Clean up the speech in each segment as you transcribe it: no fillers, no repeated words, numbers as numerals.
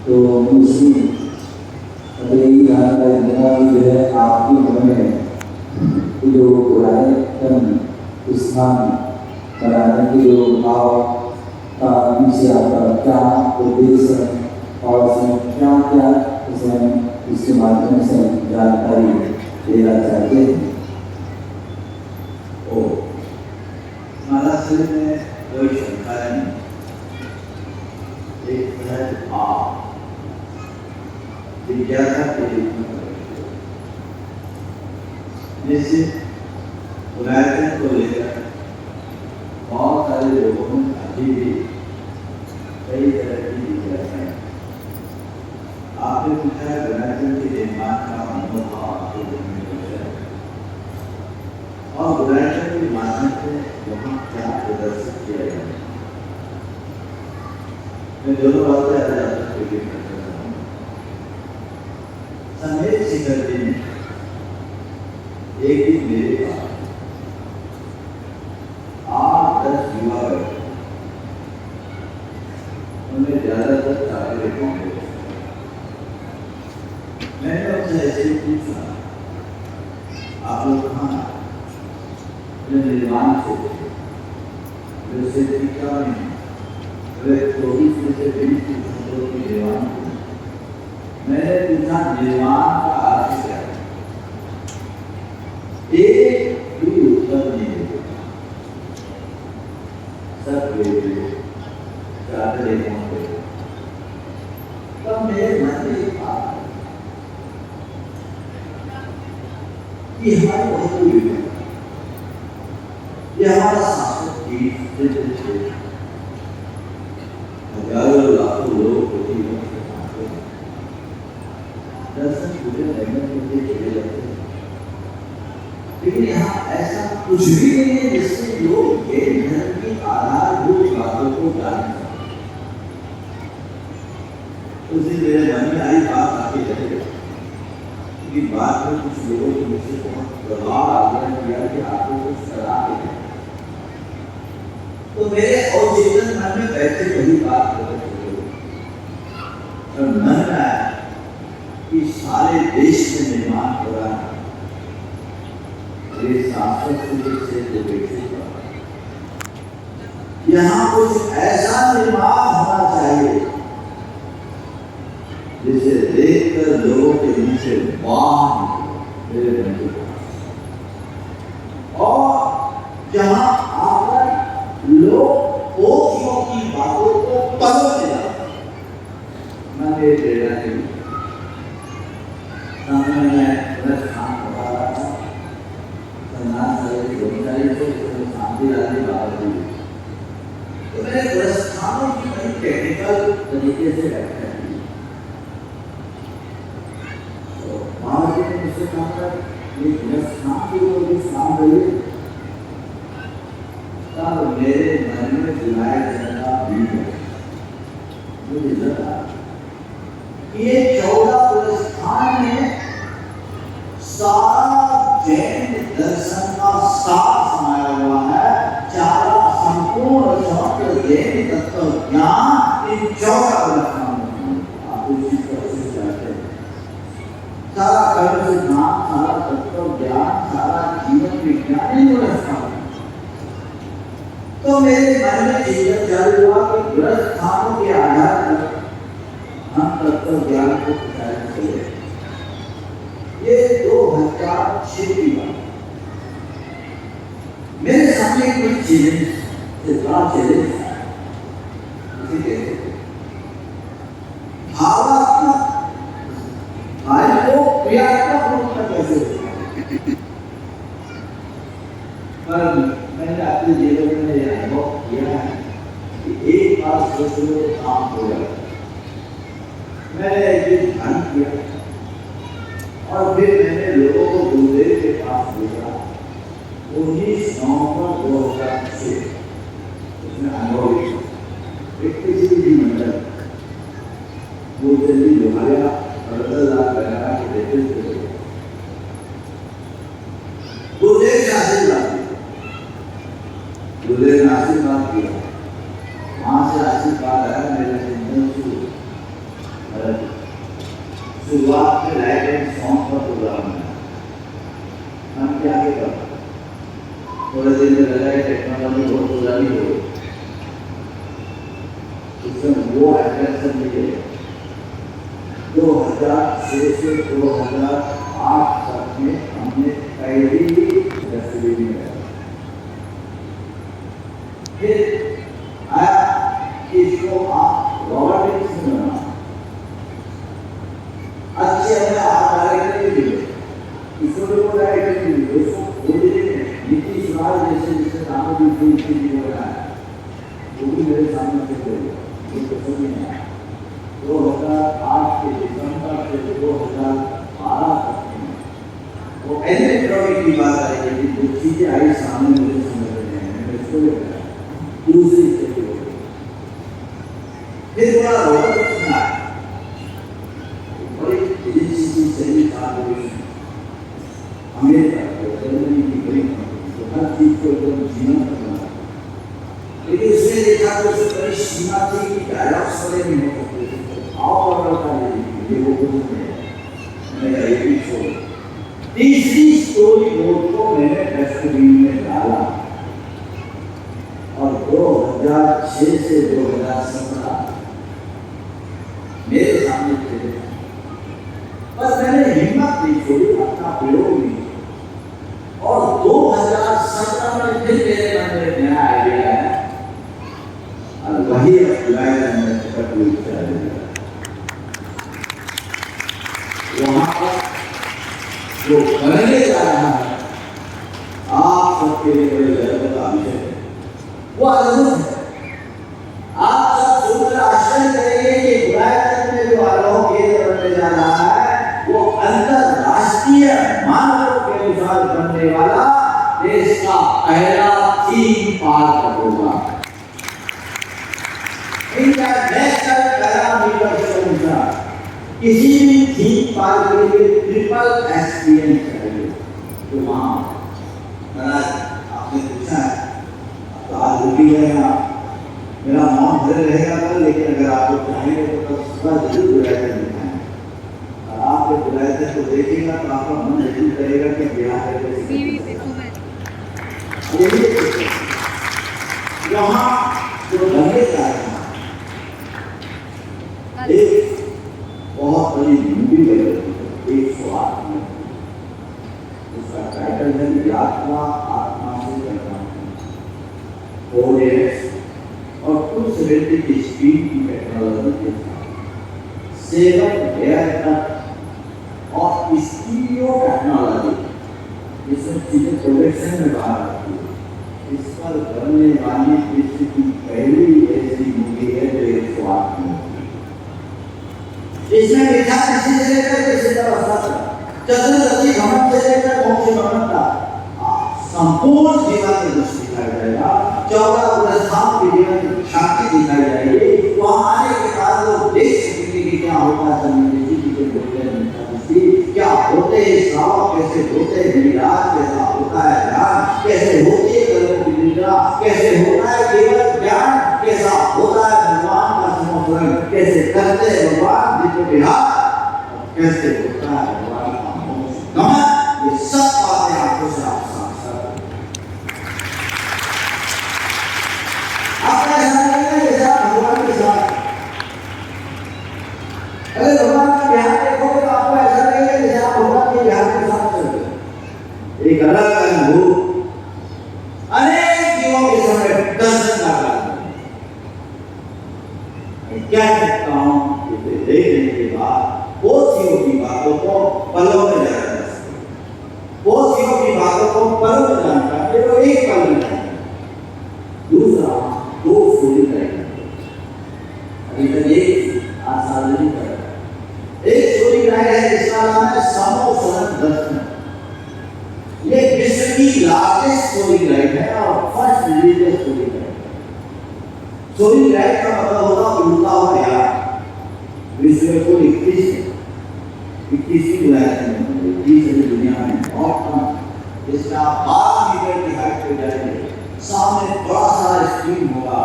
तो मुझे यही जानकारी देना जो है आपके मन में जो पुरातन स्नान कराने के जो भाव का पीछे आपका क्या उद्देश्य है और इसमें क्या क्या इसके माध्यम से जानकारी देना चाहते हैं। हमारा शरीर में कोई शंका नहीं, एक सहज भाव जिज्ञासा के रूप में जैसे पुरातन को लेकर बहुत सारे लोगों में अभी भी कई तरह की जिज्ञासा है। आपने पूछा है पुरातन के निर्माण का मनोभाव आपके मन में कैसा है और पुरातन के माध्यम से वहाँ क्या प्रदर्शित किया गया है। मैं दोनों बातें आपको करता हूँ। समेत शिखर जी ने एक दिन मेरे पास 8-10 युवा बैठे, उन्हें ज्यादातर चाकरे पहुंचे। मैंने उनसे ऐसे पूछा, आप लोग कहाँ निर्माण से वैसे टीका में 24 में से 20 की निर्माण। मैंने पूछा निर्माण का अर्थ क्या है, एक भी उत्तर नहीं दिया। सब चादरे पहुंचे। तब मेरे मन में एक बात आई कि हमारे बहुत ये हमारा शासक की हजारों लाखों लोग दर्शन पूरे लगने के लिए चले जाते हैं, लेकिन यहाँ ऐसा कुछ भी नहीं है जिससे लोग जैन धर्म की आधारभूत बातों को जान सकें। उसी मेरे मन में आई बात आके चले गई कि बाद में कुछ लोगों ने मुझसे बहुत प्रभाव आग्रह किया कि आपको कुछ सलाह दें। तो मेरे अवचेतन मन में बैठे वही बात और मन में आया कि सारे देश में निर्माण हो रहा है, ये शासक से तो बैठे यहाँ कुछ ऐसा निर्माण होना चाहिए जिसे देखकर लोगों के मुंह से वाह मेरे बंधु, और जहां आकर लोग पोथियों की बातों को पढ़ते जाते। मैंने प्रेरणा दी, सामने मैं प्रस्थान पढ़ा रहा था, शांति लाने बाबा जी, तो मैंने प्रस्थानों की बड़ी टेक्निकल तरीके से व्याख्या की। तो बाबा जी ने मुझसे कहा ये प्रस्थान की वो भी शाम रही, तब मेरे मन में बुलाया जाना भी मुझे लगा ये 14 प्रस्थान में सारा जैन दर्शन का सार समाया हुआ है। चारा संपूर्ण समग्र जैन तत्व ज्ञान इन 14 प्रस्थानों में आप उसी तरह से चाहते हैं। सारा कर्म सिद्धांत, सारा तत्व ज्ञान, सारा जीवन विज्ञान इन प्रस्थानों। तो मेरे मन में चिंतन चालू हुआ कि प्रस्थानों के आधार पर हम तत्व ज्ञान को प्रचारित करें। ये 2006 की बात। मेरे सामने कोई चैलेंज से बड़ा चैलेंज था, इसे कहते हैं भावात्मक कार्य को क्रियात्मक रूप में कैसे होता। पर मैंने अपने जीवन में यह अनुभव किया है कि एक बार सोच लो काम हो जाता। मैंने एक दिन ध्यान किया और फिर मैंने लोगों को गुरुदेव के पास भेजा। 19 नवंबर 2006 उसमें अनुभव एक किसी मंडल वो जल्दी लोहाया के नेतृत्व गुरुदेव से आशीर्वाद, गुरुदेव ने आशीर्वाद किया। वहां से आशीर्वाद आया, मेरे चिंतन शुरू शुरुआत में लाइट एंड साउंड का प्रोग्राम है, हम क्या आगे कर थोड़े दिन में लगा है टेक्नोलॉजी बहुत पुरानी हो गई, इसमें वो अट्रैक्शन मिले 2006 से 2008 तक में हमने पहली डस्टबिन में फिर आया कि इसको आप रोबोटिक्स में बनाना अच्छे हमें आप डायरेक्टली मिले इसको भी वो डायरेक्टली मिले उसको बोलने में नीतीश राज जैसे जिससे नामों की कोई चीज नहीं हो रहा है वो भी मेरे सामने से बोले मुझे समझ नहीं आया 2008 के दिसंबर से 2012 तक में वो इलेक्ट्रॉनिक की बात आई थी जो चीजें आई सामने मुझे समझ रहे हैं मैंने इसको देखा दूसरी स्थिति हो गई फिर बड़ा रोबोटिक्स सुना बड़ी एजेंसी की सही कार्पोरेशन अमेरिका जर्मनी की बड़ी कंपनी तो हर चीज को एकदम जीवंत करना लेकिन उसने देखा तो उससे बड़ी सीमा थी कि डायलॉग्स वाले नहीं हो सकते और बता ये वो कुछ नहीं मैंने एक ही छोड़ तीसरी स्टोरी बोर्ड को मैंने डस्टबिन में डाला और 2006 से 2017 मेरे सामने थे बस मैंने हिम्मत नहीं छोड़ी अपना प्रयोग नहीं और 2017 में फिर मेरे मन में नया आइडिया है और वही जुलाई में तक वहां पर जो बनने जा रहा है आप सबके लिए बड़े गर्व का विषय है वो अद्भुत है आप सब सुनकर आश्चर्य करेंगे कि बुराई में जो आरोप केंद्र बनने जा रहा है वो अंतरराष्ट्रीय मानकों के अनुसार बनने वाला देश का पहला थीम पार्क होगा इंटरनेशनल पैरामीटर के अनुसार किसी भी थीम पार्क के लिए ट्रिपल एक्सपीरियंस चाहिए तो वहाँ आपने पूछा है तो आज रुकी रहेगा मेरा मौन भरे रहेगा कल लेकिन अगर आपको चाहेंगे तो कल सुबह जरूर बुलाए थे और आप जब बुलाए थे तो देखेगा तो आपका मन जरूर करेगा कि बिहार यहाँ जो बनने जा रहा है एक बहुत बड़ी मूवी बन रही है 108 में उसका टाइटल है आत्मा आत्मा से करना 4 years और 270 की स्पीड की टेक्नोलॉजी के साथ 7 एयर तक और स्टीरियो टेक्नोलॉजी जिसमें चीजें प्रोडक्शन में बाहर आती है इस पर बनने वाली विश्व की पहली ऐसी मूवी है जो 108 में इसमें लिखा किसी से लेकर किसी अवस्था तक चतुर्दशी घमंड से लेकर मोक्ष घमंड तक संपूर्ण जीवन में दृष्टि दिखाई जाएगा 14 पुरस्कार की जीवन शांति दिखाई जाएगी वहाँ आने के बाद लोग देख सकेंगे कि क्या होता है क्या होते हैं श्रावक कैसे होते हैं विराज कैसा होता है ध्यान कैसे होती है कर्मों की निद्रा कैसे होता है केवल ज्ञान कैसा होता है भगवान का समर्पण कैसे करते हैं भगवान जिसको बिहार कैसे होता है भगवान का नमन ये सब बातें आपको से आप भगवान के साथ अगर भगवान का ध्यान देखोगे तो आपको ऐसा लगेगा जैसे आप भगवान के ध्यान के साथ चल रहे एक अलग अनुभव अनेक जीवों के समय दर्शन लगा क्या कहता हूँ इसे देखने के बाद बहुत सी की बातों को पलों में जाना जा सकता बहुत सी की बातों को पलों में जानता है तो एक पल में जानता दूसरा 2 स्टोरी करेगा अभी तक एक आज सार्वजनिक करेगा एक स्टोरी बनाया है जिसका नाम है समोसरन दर्शन ये विश्व की लार्जेस्ट स्टोरी राइट है और first religious story right story right का मतलब होगा उल्टा हुआ यार विश्व में कोई 21वीं बुलाया दुनिया में बहुत कम इसका 12 मीटर की हाइट पे जाएंगे सामने बड़ा सारा स्क्रीन होगा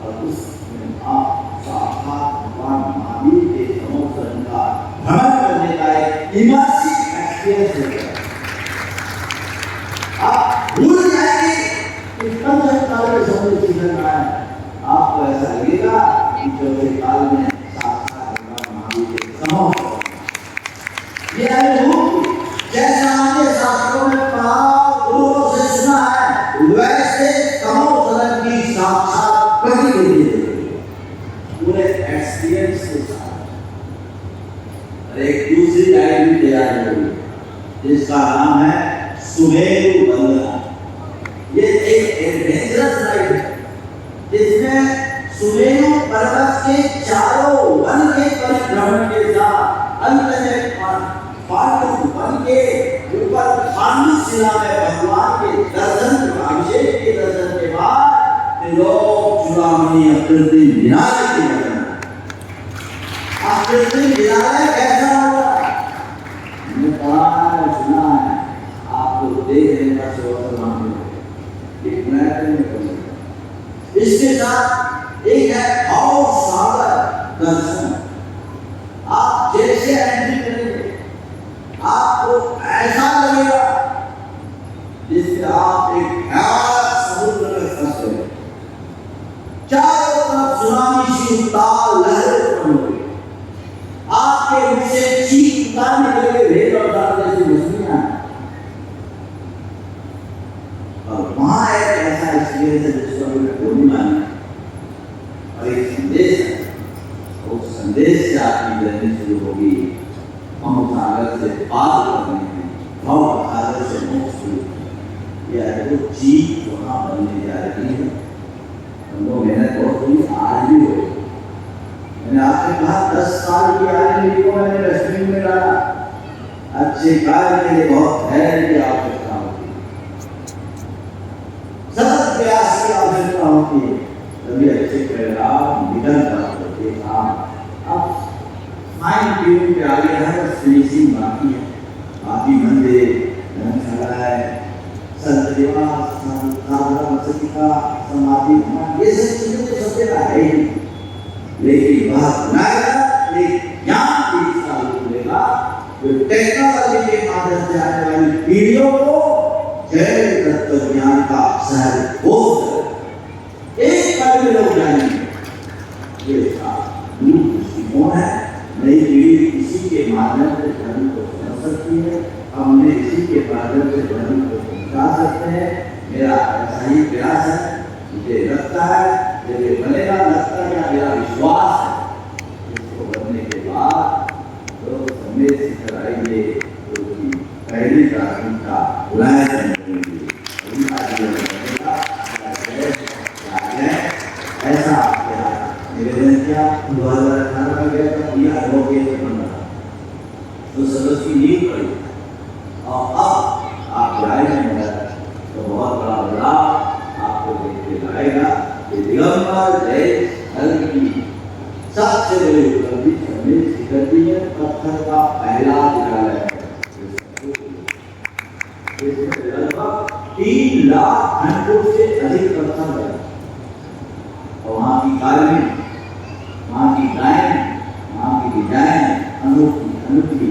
और उसमें आप साक्षात भगवान महावीर के समोसर इमर्सिव एक्सपीरियंस होगा। आप भूल जाएंगे कि कम से काल के समय सीखना है। आपको ऐसा लगेगा कि चौथे काल में साक्षात महावीर के समोह ये अनुभूति जैसा आपके शास्त्रों में पढ़ा गुरुओं से सुना है वैसे तमोधन की साक्षात प्रतिनिधि पूरे एक्सपीरियंस के साथ। एक दूसरी डायरी भी तैयार हो गई जिसका नाम है सुमेरु वंदना। ये एक एडवेंचरस राइड है जिसमें सुमेरु पर्वत के चारों वन के परिभ्रमण के साथ अंत में पांडु वन के ऊपर पांडु शिला में भगवान के दर्शन अभिषेक के दर्शन के बाद लोग चूड़ामणि अकृति विनायक की बना अकृति विनायक कैसा होगा मैंने पढ़ा है सुना है आपको देखने का शौक इसके साथ एक है भाव सागर दर्शन। आप जैसे एंट्री करेंगे आपको ऐसा लगेगा जिससे आप एक समुद्र में फंस गए। चारों तरफ सुनामी सी उतार लहरें उत्पन्न हो गई। आपके मुंह से चीख पुकार निकले भेद और दाल जैसी मछलियां। और वहां एक ऐसा एक्सपीरियंस है जिसको हमें पूर्णिमा है और एक संदेश है। उस संदेश से आपकी जर्नी शुरू होगी सागर से पार करने में भव सागर से मोक्ष। यह तो चीज वहां बनने जा रही है। हम लोग मेहनत बहुत हुई आज भी हो। मैंने आपसे कहा 10 साल की आदमी को मैंने डस्टबिन में डाला। अच्छे कार्य के लिए बहुत धैर्य की आवश्यकता होती है, सतत प्रयास की आवश्यकता होती है, तभी अच्छे परिणाम निकल जाते हैं। अब फाइन ट्यून पे आगे है बस फिनिशिंग बाकी है। बाकी मंदिर धर्मशाला है संत निवास साधना वसतिका समाधि ये सब चीजें तो सब जगह है ही, लेकिन वह बनाएगा एक ज्ञान की साल खुलेगा जो टेक्नोलॉजी के माध्यम से आने वाली पीढ़ियों को जैन तत्व ज्ञान का सहज हो एक पल में लोग जानेंगे। ये दृष्टिकोण है। नई पीढ़ी इसी के माध्यम से धर्म को समझ सकती है। हमने इसी के माध्यम से धर्म को पहुंचा सकते हैं। मेरा ऐसा ही प्रयास है। मुझे लगता है जब ये बनेगा लगता है मेरा विश्वास है इसको बनने के बाद तो संदेश कराएंगे तो पहली प्राथमिकता बुलाए ऐसा निवेदन किया। 2018 में गया था दिया तो सदस्य की नींद पड़ी और अब आप जाएंगे तो बहुत बड़ा बदलाव आपको देखते लाएगा। ये दिगंबर जैन धर्म की सबसे बड़ी उपलब्धि सम्मिलित करती है। पत्थर का पहला विद्यालय 3 लाख घंटों से अधिक पत्थर है और वहाँ की कालीन, वहाँ की गायन, वहाँ की डिजाइन अनूठी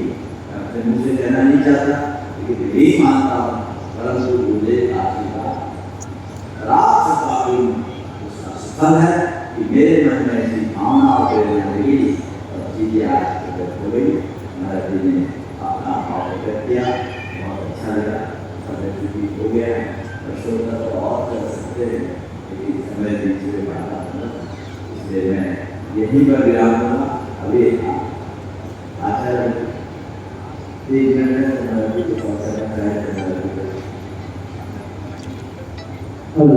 अपने मुँह से कहना नहीं चाहता लेकिन यही मानता हूँ। परंतु मुझे उसका सफल है कि मेरे मन में ऐसी भावना और प्रेरणा लगी और चीजें आज प्रकट हो गई। महाराज जी ने अपना भाव प्रकट किया, बहुत अच्छा लगा। समय हो गया है, वर्षों तक तो और कर सकते हैं लेकिन समय बीच में बढ़ा, इसलिए मैं यहीं पर विराम दूंगा। अभी आचार्य 3 मिनट में हेलो